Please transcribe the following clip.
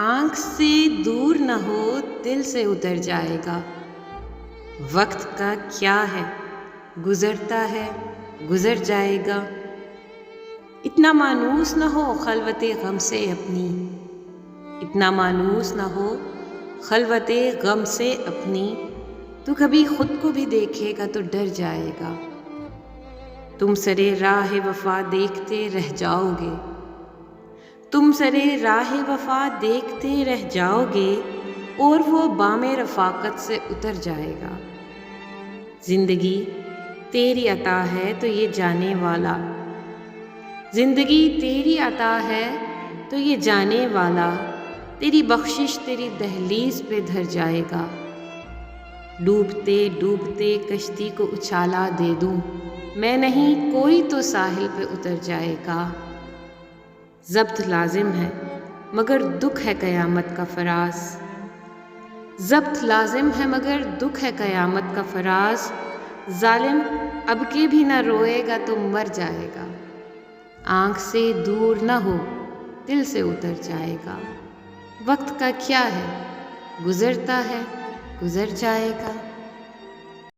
آنکھ سے دور نہ ہو دل سے اتر جائے گا۔ وقت کا کیا ہے، گزرتا ہے گزر جائے گا۔ اتنا مانوس نہ ہو خلوت غم سے اپنی، اتنا مانوس نہ ہو خلوت غم سے اپنی۔ تو کبھی خود کو بھی دیکھے گا تو ڈر جائے گا۔ تم سرے راہ وفا دیکھتے رہ جاؤ گے، تم سرے راہ وفا دیکھتے رہ جاؤ گے، اور وہ بام رفاقت سے اتر جائے گا۔ زندگی تیری عطا ہے تو یہ جانے والا، زندگی تیری عطا ہے تو یہ جانے والا، تیری بخشش تیری دہلیز پہ دھر جائے گا۔ ڈوبتے ڈوبتے کشتی کو اچھالا دے دوں میں نہیں، کوئی تو ساحل پہ اتر جائے گا۔ ضبط لازم ہے مگر دکھ ہے قیامت کا فراز، ضبط لازم ہے مگر دکھ ہے قیامت کا فراز۔ ظالم اب کے بھی نہ روئے گا تو مر جائے گا۔ آنکھ سے دور نہ ہو دل سے اتر جائے گا۔ وقت کا کیا ہے، گزرتا ہے گزر جائے گا۔